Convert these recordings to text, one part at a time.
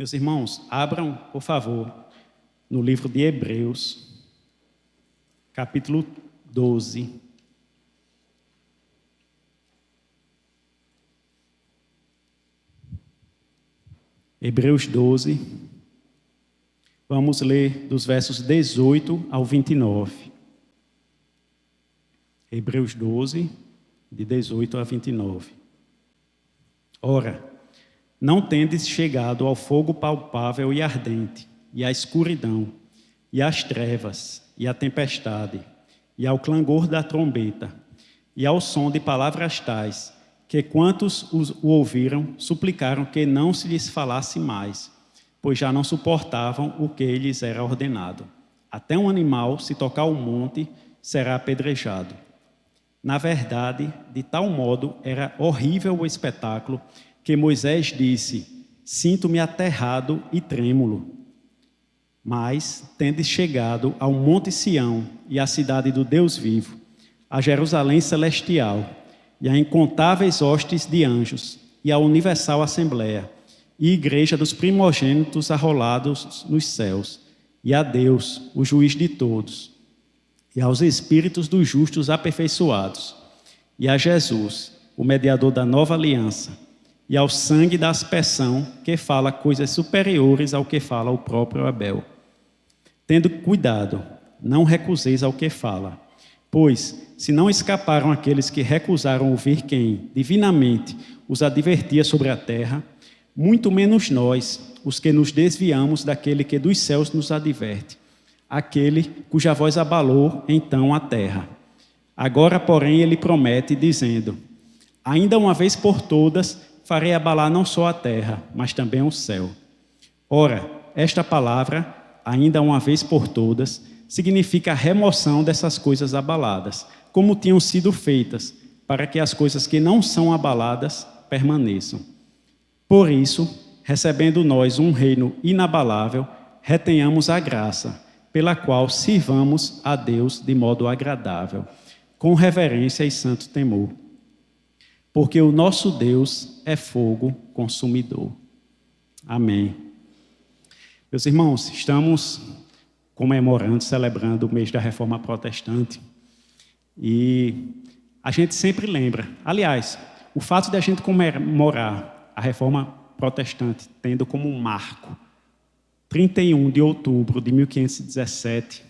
Meus irmãos, abram, por favor, no livro de Hebreus, capítulo 12. Hebreus 12. Vamos ler dos versos 18 ao 29. Hebreus 12, de 18 a 29. Ora, não tendes chegado ao fogo palpável e ardente, e à escuridão, e às trevas, e à tempestade, e ao clangor da trombeta, e ao som de palavras tais, que quantos o ouviram, suplicaram que não se lhes falasse mais, pois já não suportavam o que lhes era ordenado. Até um animal, se tocar o monte, será apedrejado. Na verdade, de tal modo era horrível o espetáculo, que Moisés disse: sinto-me aterrado e trêmulo. Mas tendes chegado ao monte Sião e à cidade do Deus vivo, a Jerusalém celestial, e a incontáveis hostes de anjos, e a universal assembleia, e igreja dos primogênitos arrolados nos céus, e a Deus, o juiz de todos, e aos espíritos dos justos aperfeiçoados, e a Jesus, o mediador da nova aliança, e ao sangue da aspersão, que fala coisas superiores ao que fala o próprio Abel. Tendo cuidado, não recuseis ao que fala, pois, se não escaparam aqueles que recusaram ouvir quem, divinamente, os advertia sobre a terra, muito menos nós, os que nos desviamos daquele que dos céus nos adverte, aquele cuja voz abalou então a terra. Agora, porém, ele promete, dizendo: ainda uma vez por todas farei abalar não só a terra, mas também o céu. Ora, esta palavra, ainda uma vez por todas, significa a remoção dessas coisas abaladas, como tinham sido feitas, para que as coisas que não são abaladas permaneçam. Por isso, recebendo nós um reino inabalável, retenhamos a graça, pela qual sirvamos a Deus de modo agradável, com reverência e santo temor. Porque o nosso Deus é fogo consumidor. Amém. Meus irmãos, estamos comemorando, celebrando o mês da Reforma Protestante. E a gente sempre lembra, aliás, o fato de a gente comemorar a Reforma Protestante, tendo como um marco 31 de outubro de 1517,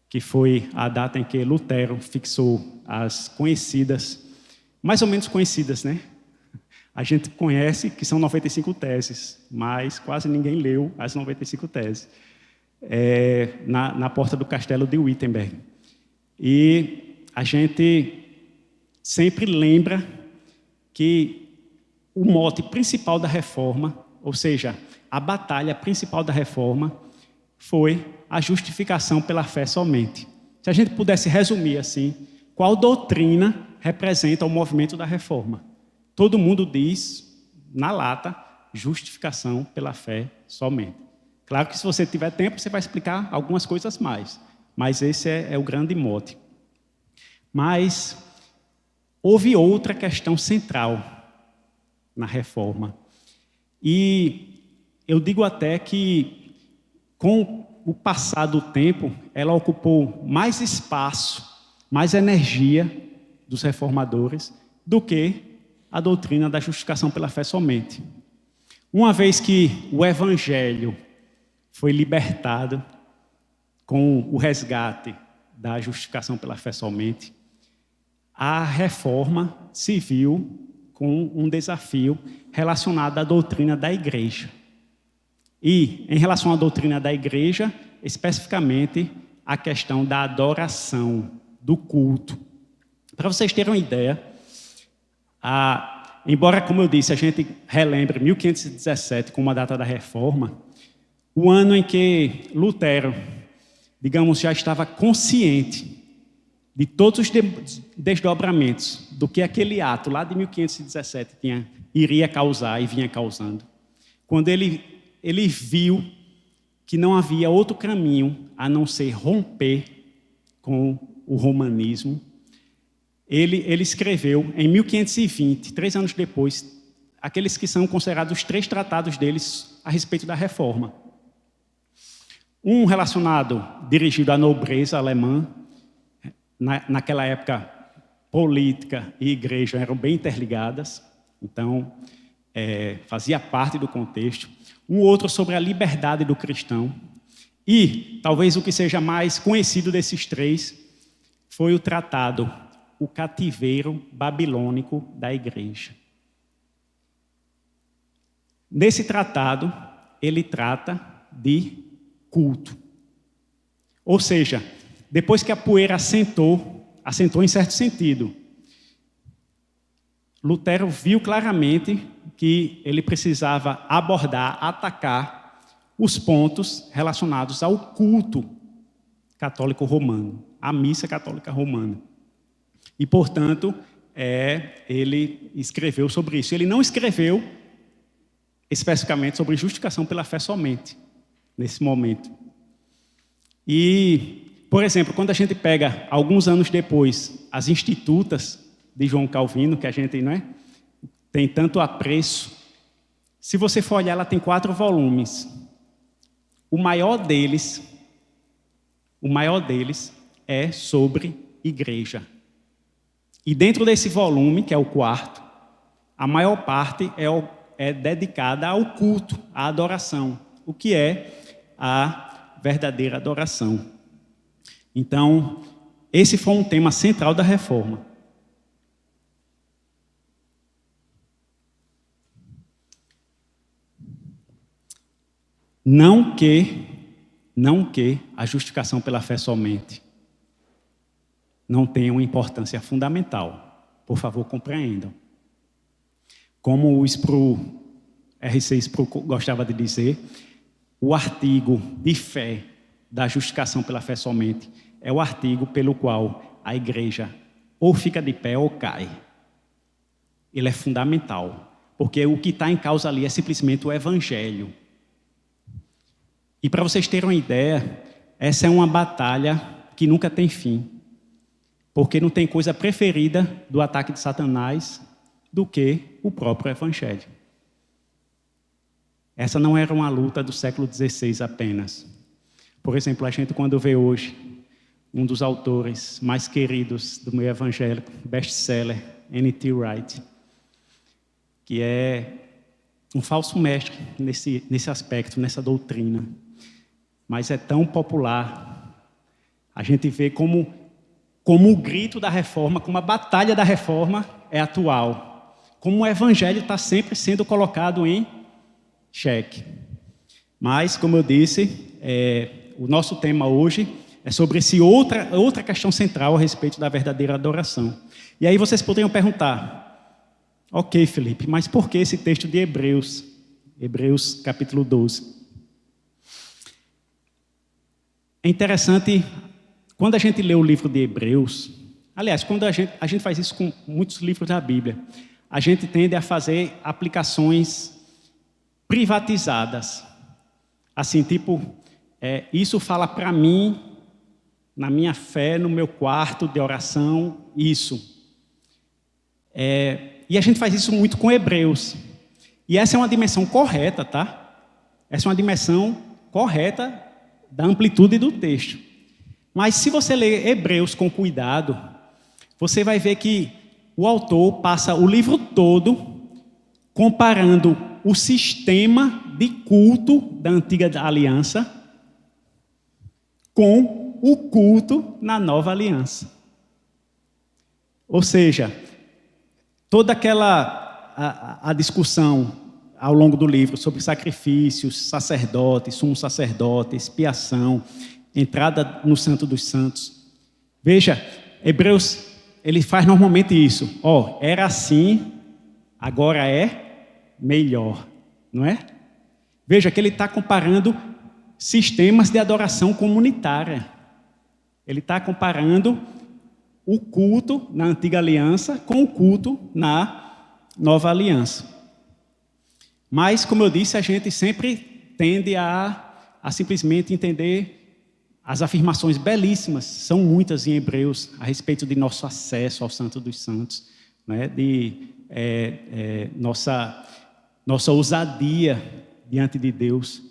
que foi a data em que Lutero fixou as conhecidas, mais ou menos conhecidas, né? A gente conhece que são 95 teses, mas quase ninguém leu as 95 teses. Na porta do castelo de Wittenberg. E a gente sempre lembra que o mote principal da reforma, ou seja, a batalha principal da reforma, foi a justificação pela fé somente. Se a gente pudesse resumir assim, qual doutrina representa o movimento da reforma? Todo mundo diz, na lata, justificação pela fé somente. Claro que se você tiver tempo, você vai explicar algumas coisas mais. Mas esse é o grande mote. Mas houve outra questão central na reforma. E eu digo até que, com o passar do tempo, ela ocupou mais espaço, mais energia dos reformadores do que a doutrina da justificação pela fé somente. Uma vez que o Evangelho foi libertado com o resgate da justificação pela fé somente, a reforma se viu com um desafio relacionado à doutrina da igreja. E, em relação à doutrina da igreja, especificamente a questão da adoração, do culto. Para vocês terem uma ideia, embora, como eu disse, a gente relembre 1517 como a data da reforma, o ano em que Lutero, digamos, já estava consciente de todos os desdobramentos do que aquele ato lá de 1517 iria causar e vinha causando. Quando ele viu que não havia outro caminho a não ser romper com o romanismo, ele escreveu em 1520, 3 anos depois, aqueles que são considerados os 3 tratados deles a respeito da reforma. Um relacionado, dirigido à nobreza alemã. Naquela época, política e igreja eram bem interligadas, então fazia parte do contexto. Um outro sobre a liberdade do cristão. E, talvez o que seja mais conhecido desses três, foi o tratado O Cativeiro Babilônico da Igreja. Nesse tratado, ele trata de culto. Ou seja, depois que a poeira assentou em certo sentido, Lutero viu claramente que ele precisava abordar, atacar os pontos relacionados ao culto católico romano, à missa católica romana. E, portanto, ele escreveu sobre isso. Ele não escreveu especificamente sobre justificação pela fé somente, nesse momento. E, por exemplo, quando a gente pega, alguns anos depois, as Institutas de João Calvino, que a gente tem tanto apreço, se você for olhar, ela tem 4 volumes. O maior deles é sobre igreja. E dentro desse volume, que é o 4º, a maior parte é dedicada ao culto, à adoração, o que é a verdadeira adoração. Então, esse foi um tema central da reforma. Não que a justificação pela fé somente não tenha uma importância fundamental. Por favor, compreendam. Como o R.C. Sproul gostava de dizer, o artigo de fé da justificação pela fé somente é o artigo pelo qual a igreja ou fica de pé ou cai. Ele é fundamental, porque o que está em causa ali é simplesmente o evangelho. E para vocês terem uma ideia, essa é uma batalha que nunca tem fim, porque não tem coisa preferida do ataque de Satanás do que o próprio evangelho. Essa não era uma luta do século XVI apenas. Por exemplo, a gente quando vê hoje um dos autores mais queridos do meio evangélico, best-seller, N.T. Wright, que é um falso mestre nesse aspecto, nessa doutrina, mas é tão popular. A gente vê como o grito da reforma, como a batalha da reforma é atual, como o evangelho está sempre sendo colocado em xeque. Mas, como eu disse, o nosso tema hoje é sobre outra questão central a respeito da verdadeira adoração. E aí vocês poderiam perguntar, ok, Felipe, mas por que esse texto de Hebreus? Hebreus capítulo 12. É interessante, quando a gente lê o livro de Hebreus, aliás, quando a gente faz isso com muitos livros da Bíblia, a gente tende a fazer aplicações privatizadas. Assim, tipo, isso fala para mim, na minha fé, no meu quarto de oração, isso. E a gente faz isso muito com Hebreus. E essa é uma dimensão correta, tá? Essa é uma dimensão correta da amplitude do texto. Mas se você ler Hebreus com cuidado, você vai ver que o autor passa o livro todo comparando o sistema de culto da antiga aliança com o culto na nova aliança. Ou seja, toda aquela a discussão ao longo do livro sobre sacrifícios, sacerdotes, sumo sacerdote, expiação, entrada no Santo dos Santos. Veja, Hebreus, ele faz normalmente isso. Era assim, agora é melhor, não é? Veja que ele está comparando sistemas de adoração comunitária. Ele está comparando o culto na antiga aliança com o culto na nova aliança. Mas, como eu disse, a gente sempre tende a simplesmente entender as afirmações belíssimas, são muitas em Hebreus, a respeito de nosso acesso ao Santo dos Santos, né? De nossa ousadia diante de Deus,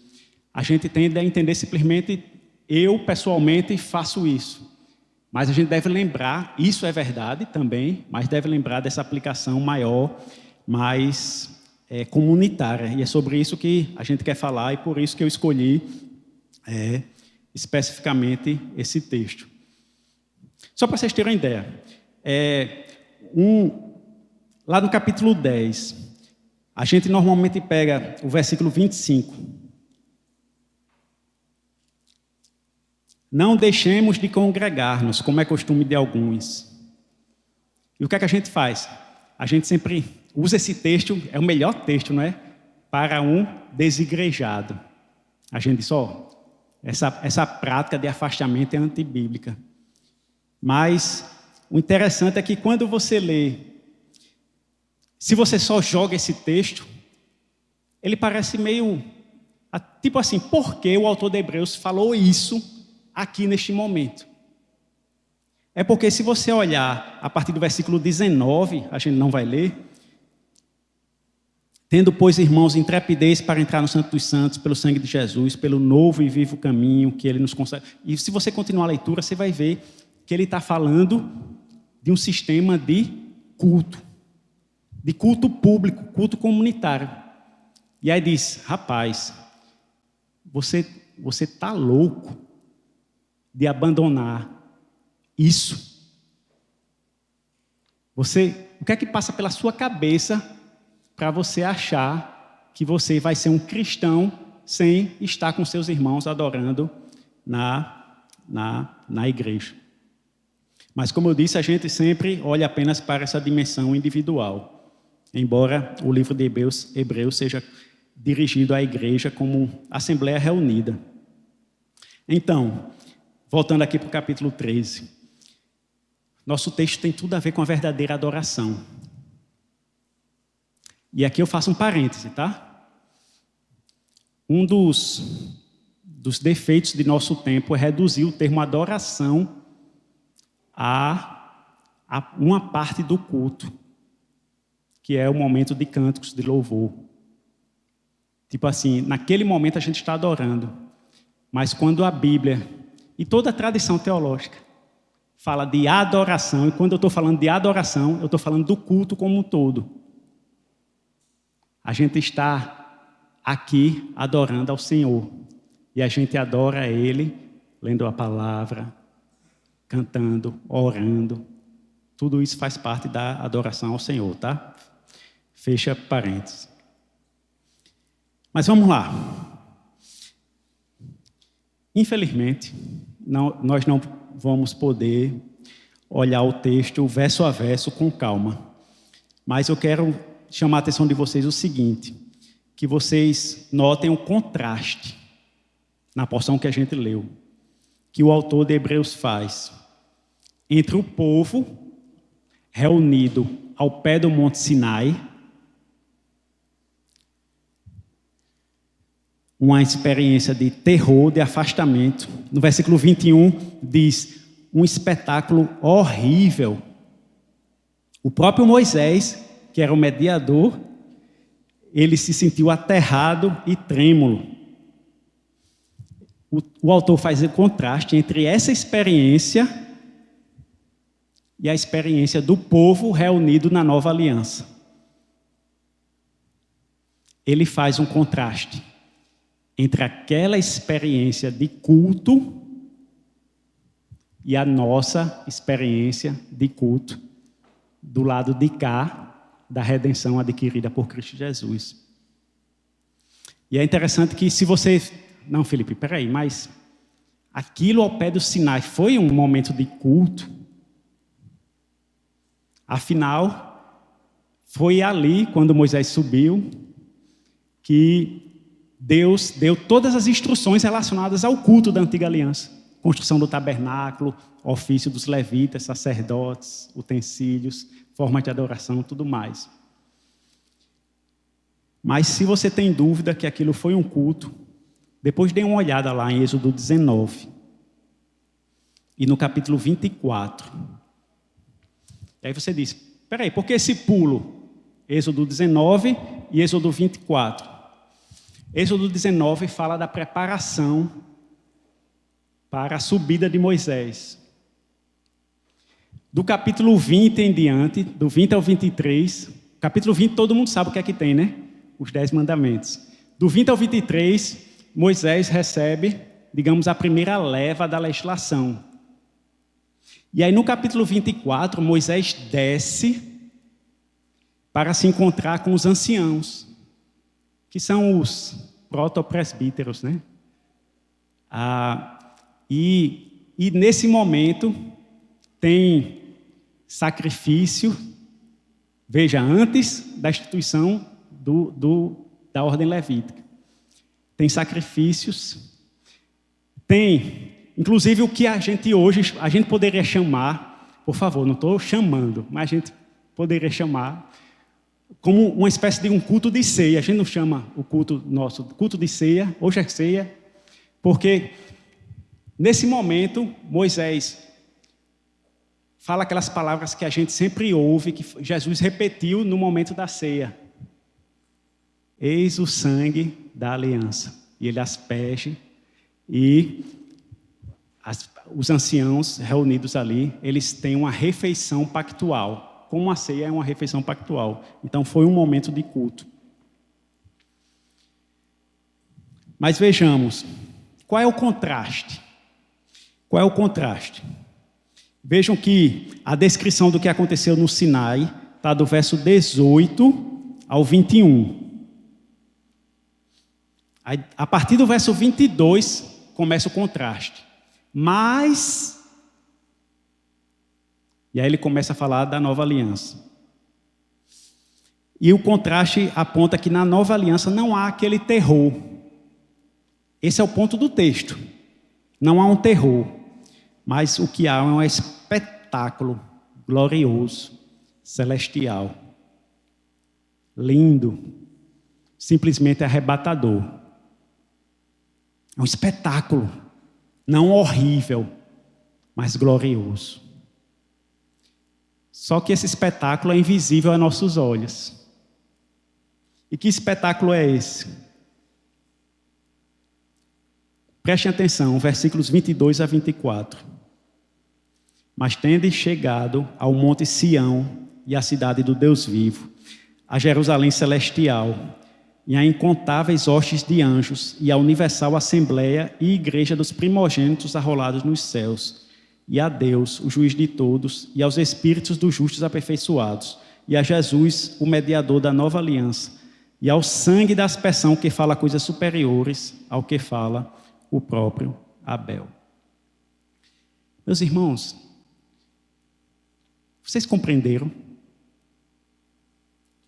a gente tende a entender simplesmente, eu pessoalmente faço isso. Mas a gente deve lembrar, isso é verdade também, mas deve lembrar dessa aplicação maior, mais comunitária. E é sobre isso que a gente quer falar e por isso que eu escolhi especificamente esse texto. Só para vocês terem uma ideia, lá no capítulo 10, a gente normalmente pega o versículo 25. Não deixemos de congregar-nos, como é costume de alguns. E o que é que a gente faz? A gente sempre usa esse texto, é o melhor texto, não é? Para um desigrejado. A gente diz, essa prática de afastamento é antibíblica. Mas o interessante é que quando você lê, se você só joga esse texto, ele parece meio, tipo assim, por que o autor de Hebreus falou isso aqui neste momento? É porque se você olhar a partir do versículo 19, a gente não vai ler, tendo, pois, irmãos, intrepidez para entrar no Santo dos Santos, pelo sangue de Jesus, pelo novo e vivo caminho que ele nos concede. E se você continuar a leitura, você vai ver que ele está falando de um sistema de culto público, culto comunitário. E aí diz, rapaz, você está louco de abandonar isso? O que é que passa pela sua cabeça para você achar que você vai ser um cristão sem estar com seus irmãos adorando na igreja? Mas, como eu disse, a gente sempre olha apenas para essa dimensão individual, embora o livro de Hebreus seja dirigido à igreja como assembleia reunida. Então, voltando aqui para o capítulo 13, nosso texto tem tudo a ver com a verdadeira adoração. E aqui eu faço um parêntese, tá? Um dos defeitos de nosso tempo é reduzir o termo adoração a uma parte do culto, que é o momento de cânticos de louvor. Tipo assim, naquele momento a gente está adorando, mas quando a Bíblia e toda a tradição teológica fala de adoração, e quando eu estou falando de adoração, eu estou falando do culto como um todo. A gente está aqui adorando ao Senhor, e a gente adora a Ele, lendo a palavra, cantando, orando. Tudo isso faz parte da adoração ao Senhor, tá? Fecha parênteses. Mas vamos lá. Infelizmente, nós não vamos poder olhar o texto verso a verso com calma. Mas eu quero chamar a atenção de vocês o seguinte, que vocês notem o contraste na porção que a gente leu, que o autor de Hebreus faz entre o povo reunido ao pé do Monte Sinai, uma experiência de terror, de afastamento. No versículo 21 diz, um espetáculo horrível. O próprio Moisés, que era o mediador, ele se sentiu aterrado e trêmulo. O autor faz o contraste entre essa experiência e a experiência do povo reunido na nova aliança. Ele faz um contraste entre aquela experiência de culto e a nossa experiência de culto do lado de cá da redenção adquirida por Cristo Jesus. E é interessante que se você... Não, Felipe, peraí, mas aquilo ao pé do Sinai foi um momento de culto? Afinal, foi ali, quando Moisés subiu, que Deus deu todas as instruções relacionadas ao culto da antiga aliança. Construção do tabernáculo, ofício dos levitas, sacerdotes, utensílios, formas de adoração, tudo mais. Mas se você tem dúvida que aquilo foi um culto, depois dê uma olhada lá em Êxodo 19. E no capítulo 24. E aí você diz, peraí, por que esse pulo? Êxodo 19 e Êxodo 24. Êxodo 19 fala da preparação para a subida de Moisés. Do capítulo 20 em diante, do 20 ao 23, capítulo 20 todo mundo sabe o que é que tem, né? Os 10 mandamentos. Do 20 ao 23, Moisés recebe, digamos, a primeira leva da legislação. E aí no capítulo 24, Moisés desce para se encontrar com os anciãos, que são os protopresbíteros, né? E nesse momento tem sacrifício, veja, antes da instituição da ordem levítica. Tem sacrifícios, tem, inclusive, o que a gente poderia chamar, por favor, não estou chamando, mas a gente poderia chamar como uma espécie de um culto de ceia. A gente não chama o culto nosso culto de ceia, hoje é ceia, porque nesse momento Moisés fala aquelas palavras que a gente sempre ouve, que Jesus repetiu no momento da ceia. Eis o sangue da aliança. E ele asperge e os anciãos reunidos ali, eles têm uma refeição pactual. Como a ceia é uma refeição pactual. Então foi um momento de culto. Mas vejamos, qual é o contraste? Qual é o contraste? Vejam que a descrição do que aconteceu no Sinai está do verso 18 ao 21. Aí, a partir do verso 22, começa o contraste. Mas... E aí ele começa a falar da nova aliança. E o contraste aponta que na nova aliança não há aquele terror. Esse é o ponto do texto. Não há um terror. Mas o que há é um espetáculo glorioso, celestial, lindo, simplesmente arrebatador. É um espetáculo, não horrível, mas glorioso. Só que esse espetáculo é invisível a nossos olhos. E que espetáculo é esse? Prestem atenção, versículos 22 a 24. Mas tende chegado ao monte Sião e à cidade do Deus vivo, a Jerusalém celestial, e a incontáveis hostes de anjos, e a universal assembleia e igreja dos primogênitos arrolados nos céus, e a Deus, o juiz de todos, e aos espíritos dos justos aperfeiçoados, e a Jesus, o mediador da nova aliança, e ao sangue da aspersão que fala coisas superiores ao que fala o próprio Abel. Meus irmãos, vocês compreenderam?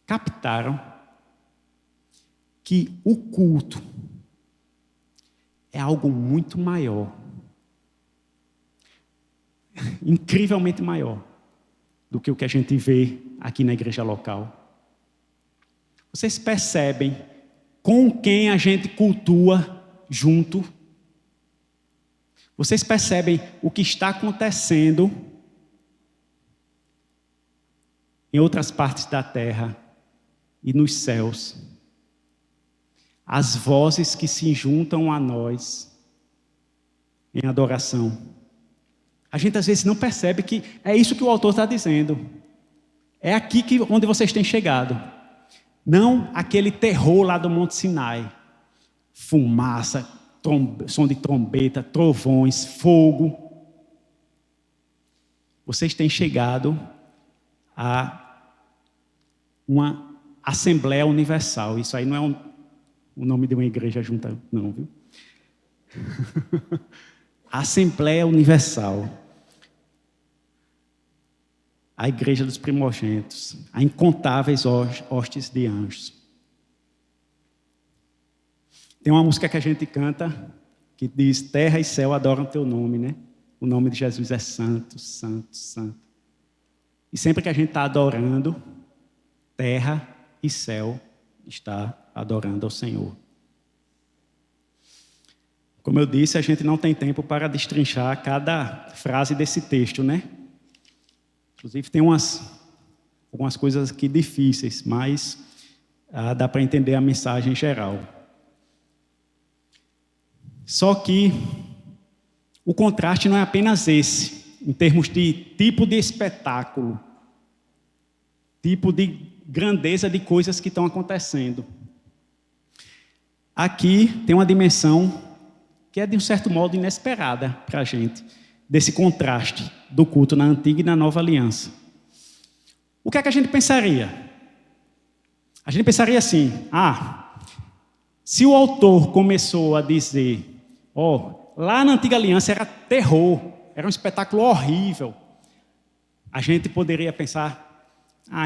Captaram que o culto é algo muito maior, incrivelmente maior, do que o que a gente vê aqui na igreja local. Vocês percebem com quem a gente cultua junto? Vocês percebem o que está acontecendo em outras partes da terra e nos céus? As vozes que se juntam a nós em adoração. A gente às vezes não percebe que é isso que o autor está dizendo. É aqui onde vocês têm chegado. Não aquele terror lá do Monte Sinai. Fumaça, som de trombeta, trovões, fogo. Vocês têm chegado a uma Assembleia Universal. Isso aí não é o nome de uma igreja junta, não, viu? Assembleia Universal. A igreja dos primogênitos. A incontáveis hostes de anjos. Tem uma música que a gente canta que diz: terra e céu adoram teu nome, né? O nome de Jesus é santo, santo, santo. E sempre que a gente está adorando, terra e céu está adorando ao Senhor. Como eu disse, a gente não tem tempo para destrinchar cada frase desse texto, né? Inclusive tem algumas coisas aqui difíceis, mas dá para entender a mensagem geral. Só que o contraste não é apenas esse, em termos de tipo de espetáculo, tipo de grandeza de coisas que estão acontecendo. Aqui tem uma dimensão que é, de um certo modo, inesperada para a gente, desse contraste do culto na antiga e na nova aliança. O que é que a gente pensaria? A gente pensaria assim, se o autor começou a dizer, lá na antiga aliança era terror, era um espetáculo horrível, a gente poderia pensar,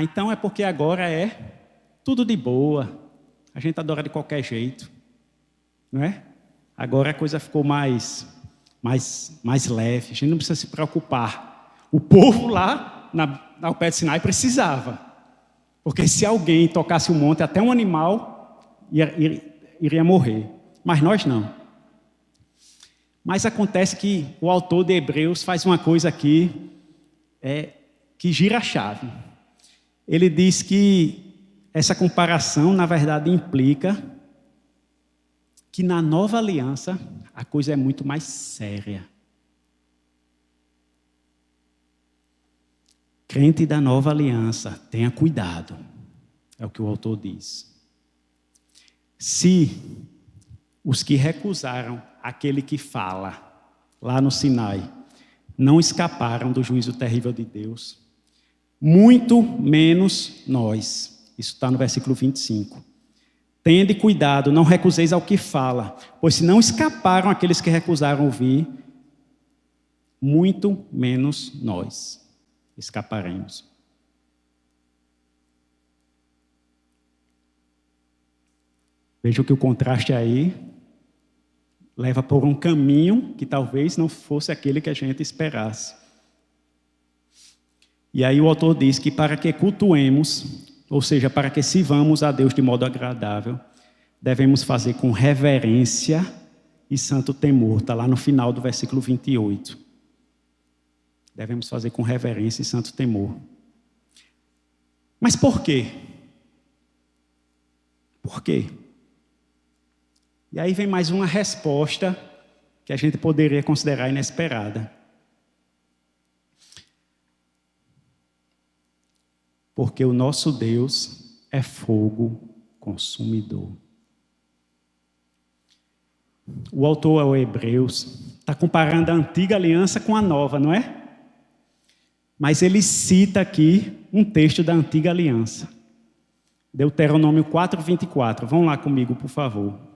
então é porque agora é tudo de boa, a gente adora de qualquer jeito, não é? Agora a coisa ficou mais leve, a gente não precisa se preocupar. O povo lá ao pé de Sinai precisava, porque se alguém tocasse o monte, até um animal iria morrer, mas nós não. Mas acontece que o autor de Hebreus faz uma coisa aqui que gira a chave. Ele diz que essa comparação, na verdade, implica que na nova aliança a coisa é muito mais séria. Crente da nova aliança, tenha cuidado, é o que o autor diz. Se os que recusaram aquele que fala lá no Sinai não escaparam do juízo terrível de Deus, muito menos nós. Isso está no versículo 25. Tende cuidado, não recuseis ao que fala, pois se não escaparam aqueles que recusaram ouvir, muito menos nós escaparemos. Veja que o contraste aí leva por um caminho que talvez não fosse aquele que a gente esperasse. E aí o autor diz que para que cultuemos, ou seja, para que sirvamos a Deus de modo agradável, devemos fazer com reverência e santo temor. Está lá no final do versículo 28. Devemos fazer com reverência e santo temor. Mas por quê? Por quê? E aí vem mais uma resposta que a gente poderia considerar inesperada. Porque o nosso Deus é fogo consumidor. O autor aos Hebreus está comparando a antiga aliança com a nova, não é? Mas ele cita aqui um texto da antiga aliança. Deuteronômio 4:24. Vão lá comigo, por favor.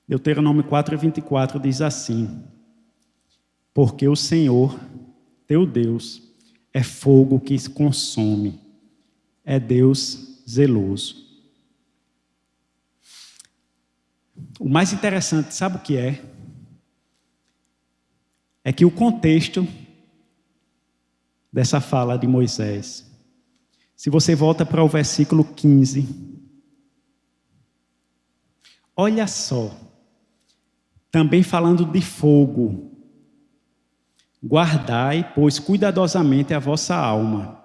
Deuteronômio 4:24 diz assim: porque o Senhor, teu Deus, é fogo que se consome, é Deus zeloso. O mais interessante, sabe o que é? É que o contexto dessa fala de Moisés, se você volta para o versículo 15, olha só, também falando de fogo, guardai, pois, cuidadosamente a vossa alma,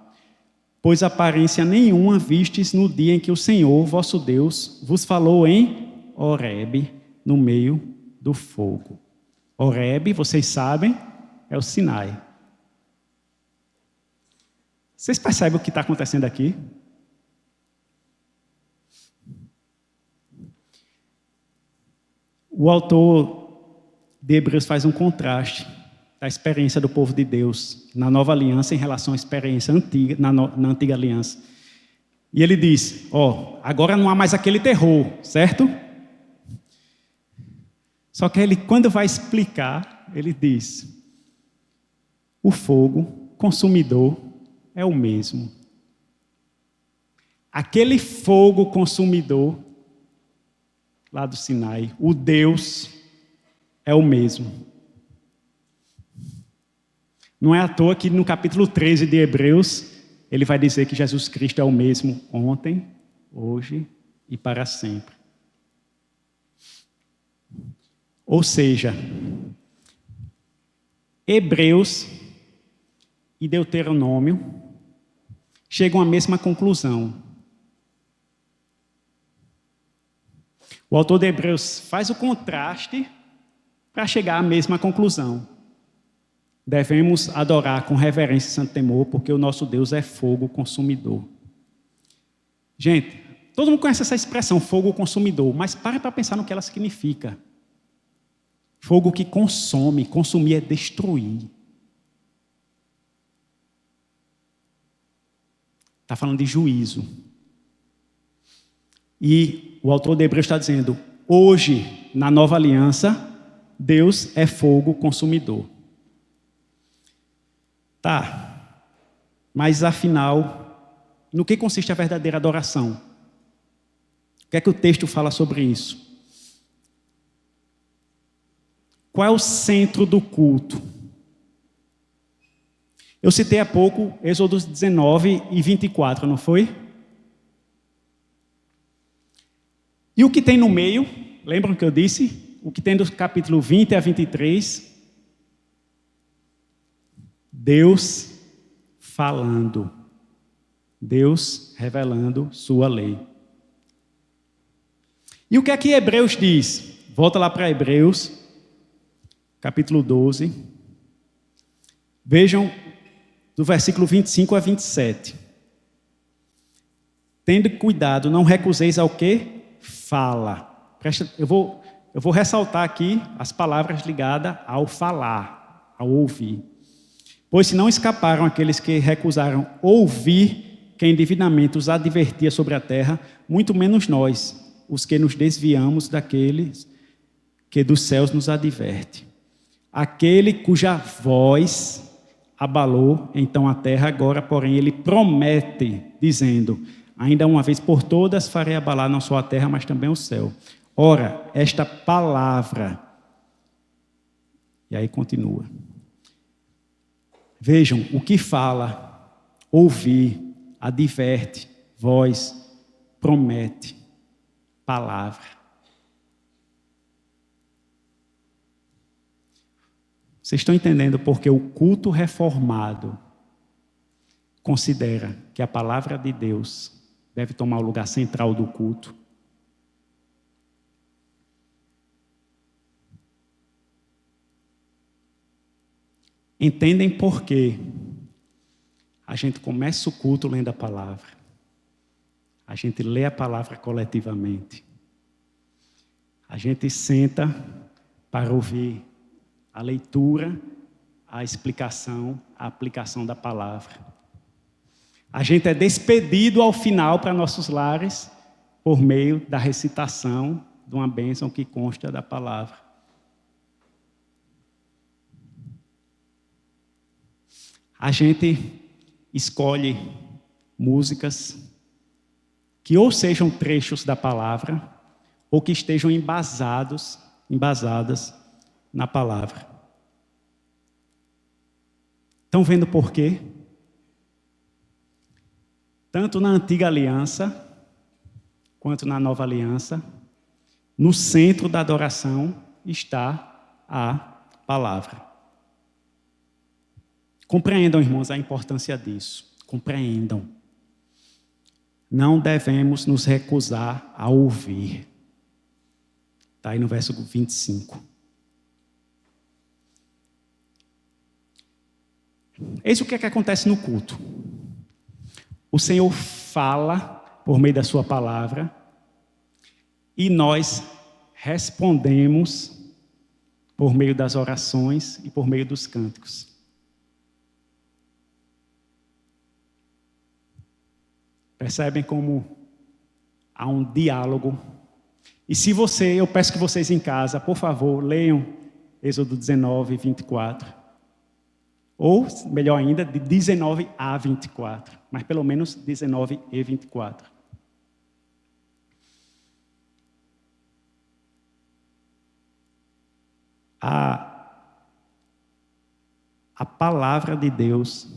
pois aparência nenhuma vistes no dia em que o Senhor, vosso Deus, vos falou em Horebe, no meio do fogo. Horebe, vocês sabem, é o Sinai. Vocês percebem o que está acontecendo aqui? O autor de Hebreus faz um contraste da experiência do povo de Deus na nova aliança em relação à experiência antiga, na antiga aliança. E ele diz, agora não há mais aquele terror, certo? Só que ele, quando vai explicar, ele diz, o fogo consumidor é o mesmo. Aquele fogo consumidor lá do Sinai, o Deus é o mesmo. Não é à toa que no capítulo 13 de Hebreus, ele vai dizer que Jesus Cristo é o mesmo ontem, hoje e para sempre. Ou seja, Hebreus e Deuteronômio chegam à mesma conclusão. O autor de Hebreus faz o contraste para chegar à mesma conclusão. Devemos adorar com reverência e santo temor, porque o nosso Deus é fogo consumidor. Gente, todo mundo conhece essa expressão, fogo consumidor, mas pare para pensar no que ela significa. Fogo que consome, consumir é destruir. Está falando de juízo. E o autor de Hebreus está dizendo, hoje, na nova aliança, Deus é fogo consumidor. Tá, mas afinal, no que consiste a verdadeira adoração? O que é que o texto fala sobre isso? Qual é o centro do culto? Eu citei há pouco Êxodo 19 e 24, não foi? E o que tem no meio? Lembram que eu disse? O que tem do capítulo 20 a 23? Deus falando. Deus revelando sua lei. E o que é que Hebreus diz? Volta lá para Hebreus, capítulo 12. Vejam do versículo 25 a 27. Tendo cuidado, não recuseis ao que fala. Eu vou ressaltar aqui as palavras ligadas ao falar, ao ouvir. Pois se não escaparam aqueles que recusaram ouvir quem divinamente os advertia sobre a terra, muito menos nós, os que nos desviamos daqueles que dos céus nos adverte. Aquele cuja voz abalou então a terra, agora, porém, ele promete, dizendo, ainda uma vez por todas farei abalar não só a terra, mas também o céu. Ora, esta palavra, e aí continua. Vejam, o que fala, ouvir, adverte, voz, promete, palavra. Vocês estão entendendo porque o culto reformado considera que a palavra de Deus deve tomar o lugar central do culto? Entendem por quê? A gente começa o culto lendo a palavra. A gente lê a palavra coletivamente. A gente senta para ouvir a leitura, a explicação, a aplicação da palavra. A gente é despedido ao final para nossos lares por meio da recitação de uma bênção que consta da palavra. A gente escolhe músicas que ou sejam trechos da palavra ou que estejam embasadas na palavra. Estão vendo por quê? Tanto na antiga aliança quanto na nova aliança, no centro da adoração está a palavra. Compreendam, irmãos, a importância disso. Compreendam. Não devemos nos recusar a ouvir. Está aí no verso 25. Eis o que é que acontece no culto. O Senhor fala por meio da sua palavra e nós respondemos por meio das orações e por meio dos cânticos. Percebem como há um diálogo. E se eu peço que vocês em casa, por favor, leiam Êxodo 19, 24. Ou, melhor ainda, de 19 a 24. Mas pelo menos 19 e 24. A palavra de Deus,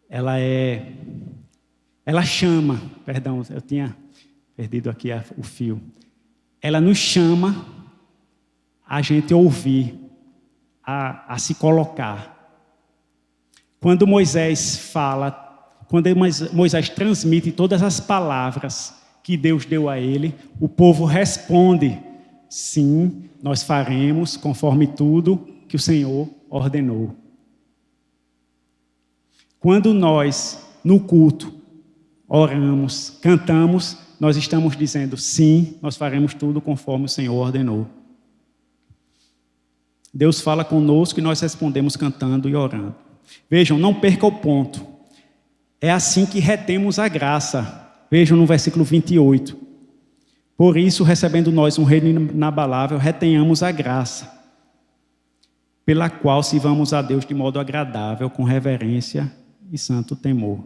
ela chama, perdão, eu tinha perdido aqui o fio. Ela nos chama a gente ouvir, a se colocar. Quando Moisés fala, quando Moisés transmite todas as palavras que Deus deu a ele, o povo responde: sim, nós faremos conforme tudo que o Senhor ordenou. Quando nós, no culto, oramos, cantamos, nós estamos dizendo: sim, nós faremos tudo conforme o Senhor ordenou. Deus fala conosco e nós respondemos cantando e orando. Vejam, não perca o ponto. É assim que retemos a graça. Vejam no versículo 28. Por isso, recebendo nós um reino inabalável, retenhamos a graça, pela qual sirvamos a Deus de modo agradável, com reverência e santo temor.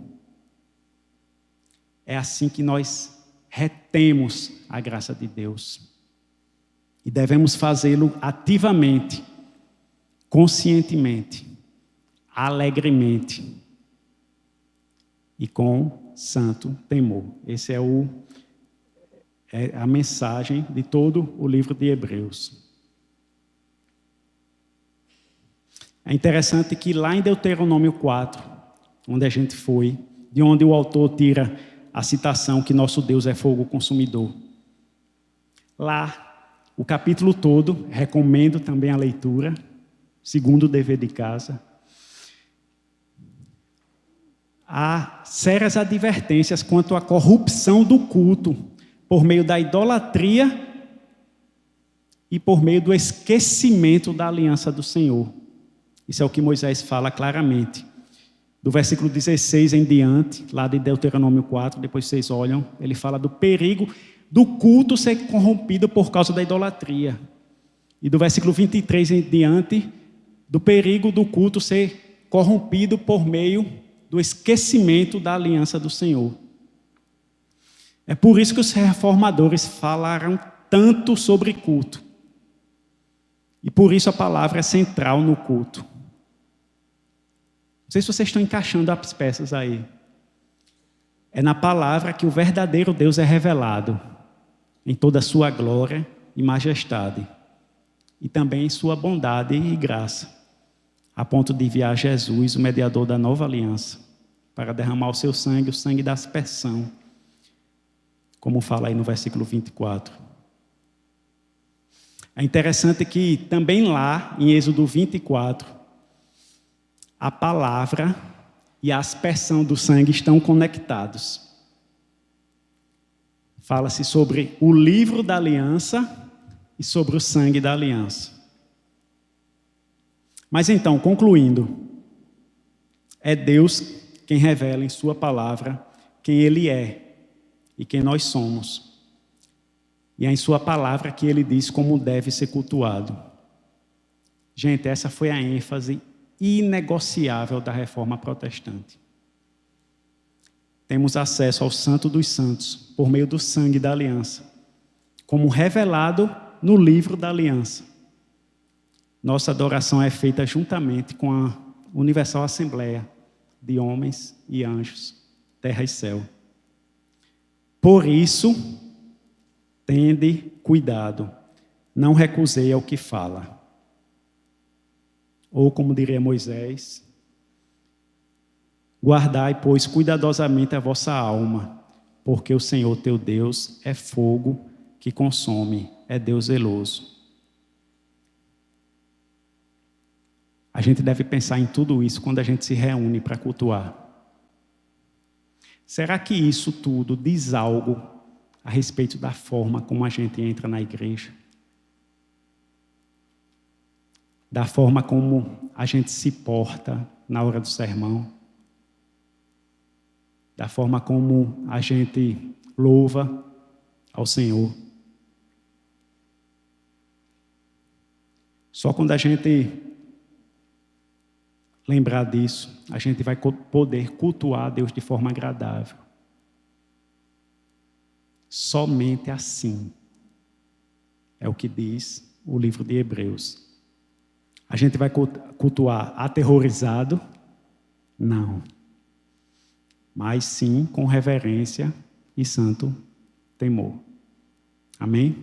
É assim que nós retemos a graça de Deus. E devemos fazê-lo ativamente, conscientemente, alegremente e com santo temor. Esse é a mensagem de todo o livro de Hebreus. É interessante que lá em Deuteronômio 4, onde a gente foi, de onde o autor tira a citação que nosso Deus é fogo consumidor. Lá, o capítulo todo, recomendo também a leitura, segundo o dever de casa. Há sérias advertências quanto à corrupção do culto, por meio da idolatria e por meio do esquecimento da aliança do Senhor. Isso é o que Moisés fala claramente. Do versículo 16 em diante, lá de Deuteronômio 4, depois vocês olham, ele fala do perigo do culto ser corrompido por causa da idolatria. E do versículo 23 em diante, do perigo do culto ser corrompido por meio do esquecimento da aliança do Senhor. É por isso que os reformadores falaram tanto sobre culto. E por isso a palavra é central no culto. Não sei se vocês estão encaixando as peças aí. É na palavra que o verdadeiro Deus é revelado, em toda a sua glória e majestade, e também em sua bondade e graça, a ponto de enviar Jesus, o mediador da nova aliança, para derramar o seu sangue, o sangue da aspersão, como fala aí no versículo 24. É interessante que também lá, em Êxodo 24, a palavra e a aspersão do sangue estão conectados. Fala-se sobre o livro da aliança e sobre o sangue da aliança. Mas então, concluindo, é Deus quem revela em sua palavra quem Ele é e quem nós somos. E é em sua palavra que Ele diz como deve ser cultuado. Gente, essa foi a ênfase inegociável da reforma protestante. Temos acesso ao Santo dos Santos por meio do sangue da aliança, como revelado no livro da aliança. Nossa adoração é feita juntamente com a universal assembleia de homens e anjos, terra e céu. Por isso, tende cuidado, não recusei ao que fala. Ou como diria Moisés, guardai, pois, cuidadosamente a vossa alma, porque o Senhor teu Deus é fogo que consome, é Deus zeloso. A gente deve pensar em tudo isso quando a gente se reúne para cultuar. Será que isso tudo diz algo a respeito da forma como a gente entra na igreja? Da forma como a gente se porta na hora do sermão? Da forma como a gente louva ao Senhor? Só quando a gente lembrar disso, a gente vai poder cultuar a Deus de forma agradável. Somente assim. É o que diz o livro de Hebreus. A gente vai cultuar aterrorizado? Não. Mas sim com reverência e santo temor. Amém?